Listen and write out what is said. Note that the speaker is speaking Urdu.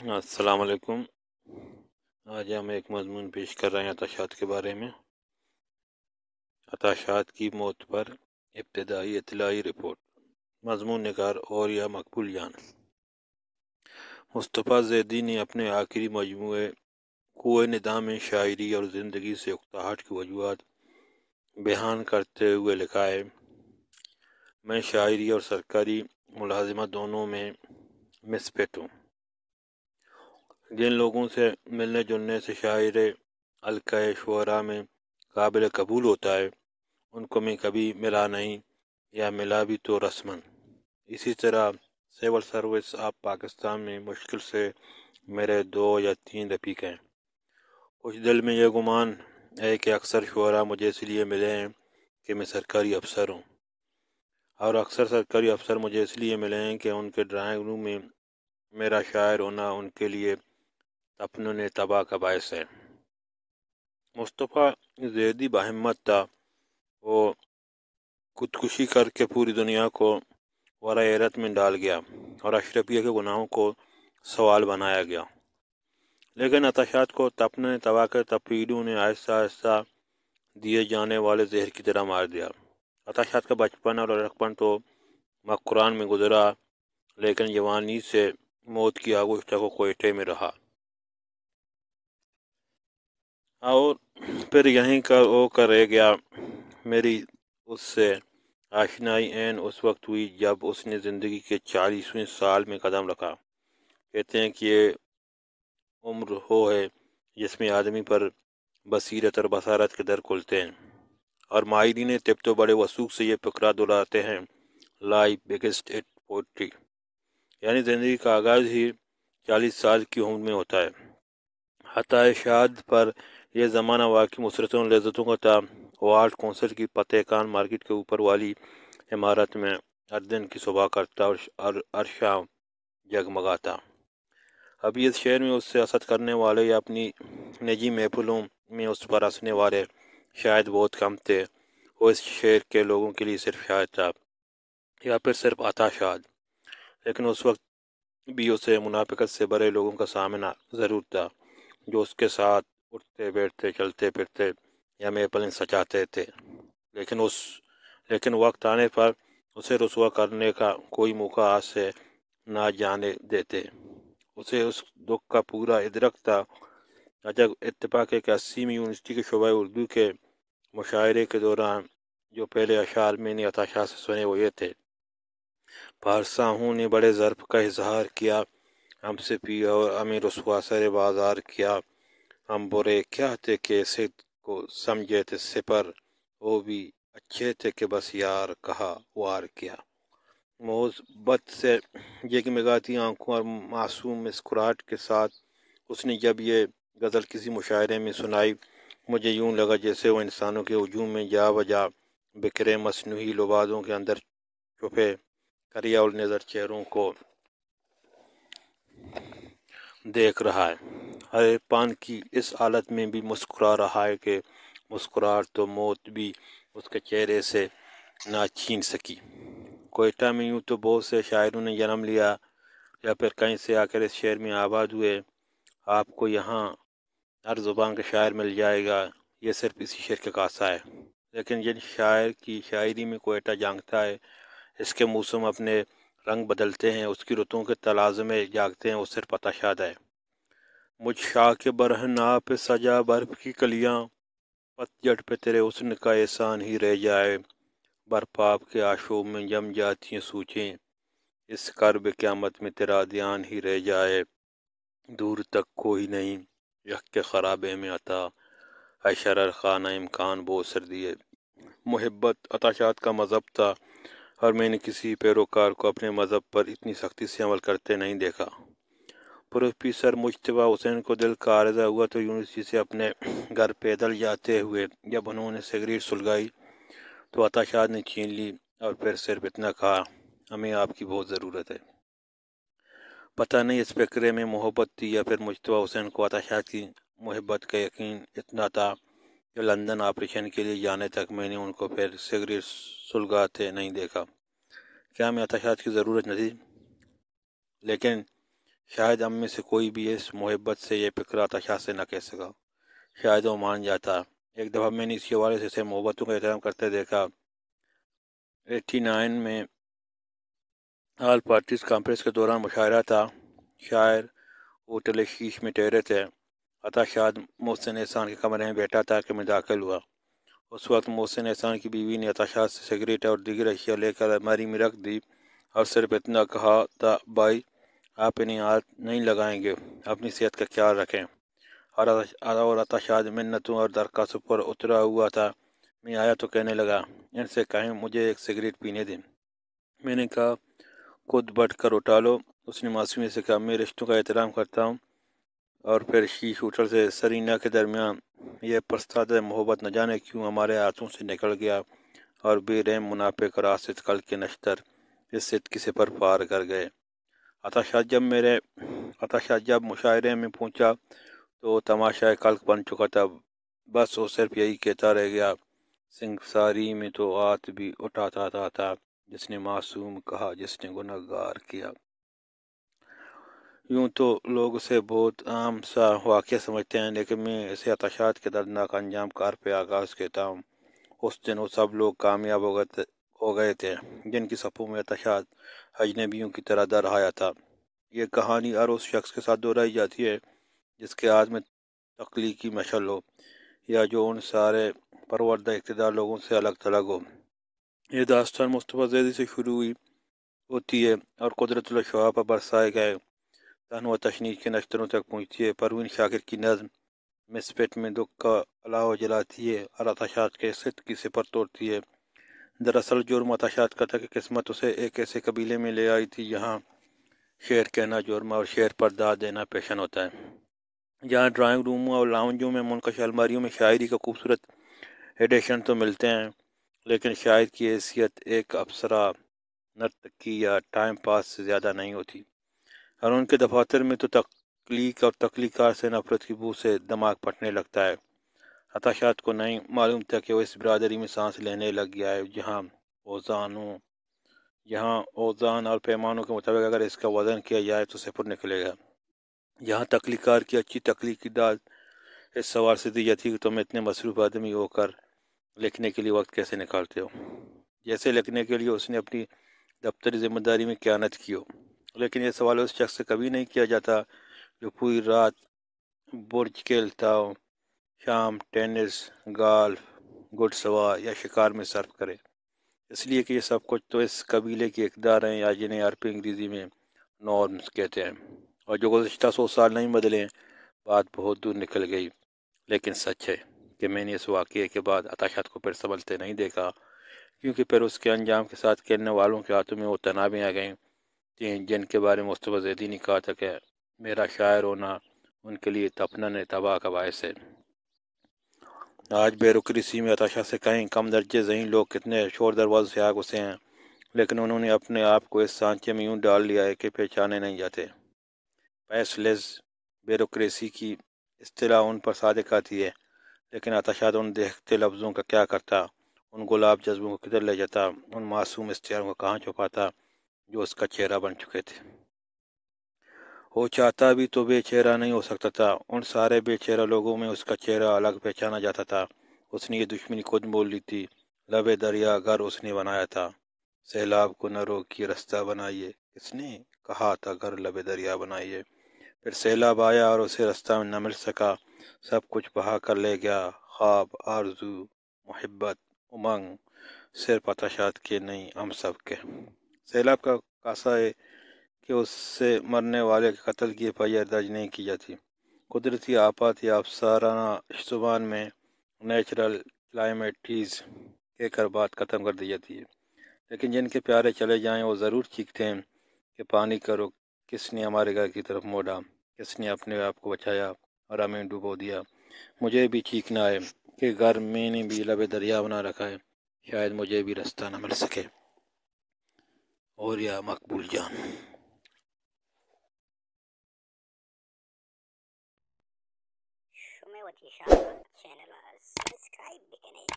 السلام علیکم۔ آج ہم ایک مضمون پیش کر رہے ہیں عطاشات کے بارے میں۔ عطاشات کی موت پر ابتدائی اطلاعی رپورٹ۔ مضمون نگار اوریا مقبول جان۔ مصطفیٰ زیدی نے اپنے آخری مجموعے کوہ ندا میں شاعری اور زندگی سے اکتاہٹ کی وجوہات بیان کرتے ہوئے لکھا ہے: میں شاعری اور سرکاری ملازمت دونوں میں مثبت ہوں۔ جن لوگوں سے ملنے جلنے سے شاعر حلقۂ شعراء میں قابل قبول ہوتا ہے ان کو میں کبھی ملا نہیں، یا ملا بھی تو رسماً۔ اسی طرح سول سروس آف پاکستان میں مشکل سے میرے 2 یا 3 رفیق ہیں۔ کچھ دل میں یہ گمان ہے کہ اکثر شعراء مجھے اس لیے ملے ہیں کہ میں سرکاری افسر ہوں، اور اکثر سرکاری افسر مجھے اس لیے ملے ہیں کہ ان کے ڈرائنگ روم میں میرا شاعر ہونا ان کے لیے تفنن تباہ کا باعث ہے۔ مصطفیٰ زیدی باہمت تھا۔ وہ خودکشی کر کے پوری دنیا کو ورا حیرت میں ڈال گیا اور اشرفیہ کے گناہوں کو سوال بنایا گیا، لیکن عطاشات کو تفنن تباہ کے تفریدوں نے آہستہ آہستہ دیے جانے والے زہر کی طرح مار دیا۔ عطاشات کا بچپن اور لڑکپن تو مکران میں گزرا، لیکن جوانی سے موت کی آغوش تک وہ کوئٹے میں رہا، اور پھر یہیں کا او کر رہ گیا۔ میری اس سے آشنائی عین اس وقت ہوئی جب اس نے زندگی کے 40ویں سال میں قدم رکھا۔ کہتے ہیں کہ یہ عمر وہ ہے جس میں آدمی پر بصیرت اور بصارت کے در کھلتے ہیں، اور ماہرین طب تو بڑے وثوق سے یہ فقرہ دہراتے ہیں: لائف بگسٹ ایٹ 40، یعنی زندگی کا آغاز ہی 40 سال کی عمر میں ہوتا ہے۔ عطاشات پر یہ زمانہ واقعی مسرتوں اور لذتوں کا تھا۔ وہ آرٹ کونسل کی فتح خان مارکیٹ کے اوپر والی عمارت میں ہر دن کی صبح کرتا اور ہر شام جگمگاتا۔ ابھی اس شہر میں اس سے حسد کرنے والے یا اپنی نجی محفلوں میں اس پر ہنسنے والے شاید بہت کم تھے۔ وہ اس شہر کے لوگوں کے لیے صرف شاعر تھا، یا پھر صرف عطاشات، لیکن اس وقت بھی اسے منافقت سے بھرے لوگوں کا سامنا ضرور تھا، جو اس کے ساتھ اٹھتے بیٹھتے چلتے پھرتے یا محفلیں سجاتے تھے، لیکن وقت آنے پر اسے رسوا کرنے کا کوئی موقع ہاتھ سے نہ جانے دیتے۔ اسے اس دکھ کا پورا ادراک تھا۔ عجب اتفاق ہے کہ 80ویں یونیورسٹی کے شعبہ اردو کے مشاعرے کے دوران جو پہلے اشعار میں نے عطاشات سے سنے وہ یہ تھے: پارساہوں نے بڑے ظرف کا اظہار کیا، ہم سے پیا اور ہمیں رسوا سر بازار کیا، ہم برے کیا تھے کہ ایسے کو سمجھے تھے سپر، وہ بھی اچھے تھے کہ بس یار کہا وار کیا۔ محبت سے جگمگاتی آنکھوں اور معصوم مسکراہٹ کے ساتھ اس نے جب یہ غزل کسی مشاعرے میں سنائی، مجھے یوں لگا جیسے وہ انسانوں کے ہجوم میں جا بجا بکھرے مصنوعی لبادوں کے اندر چھپے کریا النظر چہروں کو دیکھ رہا ہے، ہر پان کی اس حالت میں بھی مسکرا رہا ہے کہ مسکراہٹ تو موت بھی اس کے چہرے سے نہ چھین سکی۔ کوئٹہ میں یوں تو بہت سے شاعروں نے جنم لیا یا پھر کہیں سے آ کر اس شہر میں آباد ہوئے۔ آپ کو یہاں ہر زبان کا شاعر مل جائے گا، یہ صرف اسی شہر کا خاصہ ہے، لیکن جن شاعر کی شاعری میں کوئٹہ جانگتا ہے، اس کے موسم اپنے رنگ بدلتے ہیں، اس کی رتوں کے تلازمے جاگتے ہیں، وہ صرف عطاشات ہے۔ مجھ شاہ کے برہنہ پہ سجا برف کی کلیاں، پتجھڑ پہ تیرے حسن کا احسان ہی رہ جائے، برپاپ کے آشوب میں جم جاتی ہیں سوچیں، اس کرب قیامت میں تیرا دھیان ہی رہ جائے، دور تک کوئی نہیں یک کے خرابے میں عطا، اے شرر خانہ امکان بہت سردی ہے۔ محبت عطاشات کا مذہب تھا، اور میں نے کسی پیروکار کو اپنے مذہب پر اتنی سختی سے عمل کرتے نہیں دیکھا۔ پروفیسر مجتبیٰ حسین کو دل کا عارضہ ہوا تو یونیورسٹی سے اپنے گھر پیدل جاتے ہوئے جب انہوں نے سگریٹ سلگائی تو عطاشات نے چھین لی اور پھر صرف اتنا کہا: ہمیں آپ کی بہت ضرورت ہے۔ پتہ نہیں اس فقرے میں محبت تھی یا پھر مجتبیٰ حسین کو عطاشات کی محبت کا یقین اتنا تھا کہ لندن آپریشن کے لیے جانے تک میں نے ان کو پھر سگریٹ سلگاتے نہیں دیکھا۔ کیا ہمیں عطاشات کی ضرورت نہ تھی؟ لیکن شاید ہم میں سے کوئی بھی اس محبت سے یہ فکر عطا سے نہ کہہ سکا، شاید وہ مان جاتا۔ ایک دفعہ میں نے اسی حوالے سے اسے محبتوں کا احترام کرتے دیکھا۔ 89 میں آل پارٹیز کانفرنس کے دوران مشاعرہ تھا۔ شاعر ہوٹل شیش میں ٹھہرے تھے۔ عطا شاد محسن احسان کے کمرے میں بیٹھا تھا کہ میں داخل ہوا۔ اس وقت محسن احسان کی بیوی نے عطا شاد سے سگریٹ اور دیگر اشیاء لے کر الماری میں رکھ دی اور صرف اتنا کہا تھا، بھائی آپ انہیں ہاتھ نہیں لگائیں گے، اپنی صحت کا خیال رکھیں۔ اور عطا شاد منتوں اور درخواستوں پر اترا ہوا تھا۔ میں آیا تو کہنے لگا، ان سے کہیں مجھے ایک سگریٹ پینے دیں۔ میں نے کہا، خود بڑھ کر اٹھا لو۔ اس نے معصومیت سے کہا، میں رشتوں کا احترام کرتا ہوں۔ اور پھر شیش ہوٹل سے سرینا کے درمیان یہ پرستادہ محبت نہ جانے کیوں ہمارے ہاتھوں سے نکل گیا اور بے رحم منافق اور آسد کل کے نشتر اس صدقے سے پر پار کر گئے۔ عطا شاد جب مشاعرے میں پہنچا تو تماشا کلک بن چکا تھا۔ بس وہ صرف یہی کہتا رہ گیا، سنگساری میں تو ہاتھ بھی اٹھاتا تھا جس نے معصوم کہا، جس نے گنہگار کیا۔ یوں تو لوگ اسے بہت عام سا واقعہ سمجھتے ہیں، لیکن میں اسے عطا شاد کے دردناک انجام کار پہ آغاز کہتا ہوں۔ اس دن وہ سب لوگ کامیاب ہو گئے تھے جن کی صفوں میں عطا شاد اجنبیوں کی طرح در آیا تھا۔ یہ کہانی ہر اس شخص کے ساتھ دہرائی جاتی ہے جس کے ہاتھ میں تخلیقی مشعل ہو، یا جو ان سارے پروردہ اقتدار لوگوں سے الگ تھلگ ہو۔ یہ داستان مصطفیٰ زیدی سے شروع ہوتی ہے اور قدرت الشعاع پر برسائے گئے تن و تشنیع کے نشتروں تک پہنچتی ہے۔ پروین شاکر کی نظم مسپٹ میں دکھ کا الاؤ جلاتی ہے اور عطا شاد کے صدق کی سپر توڑتی ہے۔ دراصل جرم عطا شاد کا تھا کہ قسمت اسے ایک ایسے قبیلے میں لے آئی تھی جہاں شعر کہنا جرم اور شعر پر داد دینا پیشن ہوتا ہے، جہاں ڈرائنگ روموں اور لاؤنجوں میں منقش الماریوں میں شاعری کا خوبصورت ایڈیشن تو ملتے ہیں، لیکن شاعر کی حیثیت ایک افسرہ، نرتکی یا ٹائم پاس سے زیادہ نہیں ہوتی، اور ان کے دفاتر میں تو تخلیق اور تخلیقات سے نفرت کی بو سے دماغ پھٹنے لگتا ہے۔ عطا شاد کو نہیں معلوم تھا کہ وہ اس برادری میں سانس لینے لگ گیا ہے جہاں اوزان اور پیمانوں کے مطابق اگر اس کا وزن کیا جائے تو صفر نکلے گا۔ یہاں تخلیقات کی اچھی تخلیقی داد اس سوال سے دی جاتی ہے کہ تم اتنے مصروف آدمی ہو کر لکھنے کے لیے وقت کیسے نکالتے ہو، جیسے لکھنے کے لیے اس نے اپنی دفتری ذمہ داری میں خیانت کی ہو۔ لیکن یہ سوال اس شخص سے کبھی نہیں کیا جاتا جو پوری رات برج کھیلتا ہو، شام ٹینس، گالف، گھڑ سوار یا شکار میں صرف کرے، اس لیے کہ یہ سب کچھ تو اس قبیلے کی اقدار ہیں، یا جنہیں عربی انگریزی میں نارمز کہتے ہیں، اور جو گزشتہ 100 سال نہیں بدلے۔ بات بہت دور نکل گئی، لیکن سچ ہے کہ میں نے اس واقعے کے بعد عطا شاد کو پھر سنبھلتے نہیں دیکھا، کیونکہ پھر اس کے انجام کے ساتھ کھیلنے والوں کے ہاتھوں میں وہ تنابیں آ گئیں جن کے بارے میں مصطفیٰ زیدی نے کہا تھا کہ میرا شاعر ہونا ان کے لیے تپنن تباہ کا باعث ہے۔ آج بیوروکریسی میں عطا شاد سے کہیں کم درجے ذہین لوگ کتنے شور دروازوں سے آ گھسے ہیں، لیکن انہوں نے اپنے آپ کو اس سانچے میں یوں ڈال لیا ہے کہ پہچانے نہیں جاتے۔ پیس لیس بیوروکریسی کی اصطلاح ان پر صادق آتی ہے، لیکن عطا شاد ان دیکھتے لفظوں کا کیا کرتا، ان گلاب جذبوں کو کدھر لے جاتا، ان معصوم اشتہاروں کو کہاں چھپاتا جو اس کا چہرہ بن چکے تھے۔ وہ چاہتا بھی تو بے چہرہ نہیں ہو سکتا تھا، ان سارے بے چہرہ لوگوں میں اس کا چہرہ الگ پہچانا جاتا تھا۔ اس نے یہ دشمنی خود بول لی تھی، لب دریا گھر اس نے بنایا تھا، سیلاب کو نہ روکیے رستہ بنائیے، کس نے کہا تھا گھر لب دریا بنائیے۔ پھر سیلاب آیا اور اسے رستہ نہ مل سکا، سب کچھ بہا کر لے گیا، خواب، آرزو، محبت، امنگ، صرف عطا شاد کے نہیں ہم سب کے۔ سیلاب کا کاسا ہے کہ اس سے مرنے والے کے قتل کی FIR درج نہیں کی جاتی۔ قدرتی آفات یا افسانہ زبان میں نیچرل کلائمیٹیز کہہ کر بات ختم کر دی جاتی ہے، لیکن جن کے پیارے چلے جائیں وہ ضرور چیختے ہیں کہ پانی کا رخ کس نے ہمارے گھر کی طرف موڑا، کس نے اپنے آپ کو بچایا اور ہمیں ڈبو دیا۔ مجھے بھی چیخنا ہے کہ گھر میں نے بھی لب دریا بنا رکھا ہے، شاید مجھے بھی رستہ نہ مل سکے۔ اور یا مقبول جان۔ شما و تی شما چینل سبسکرایب بکنید.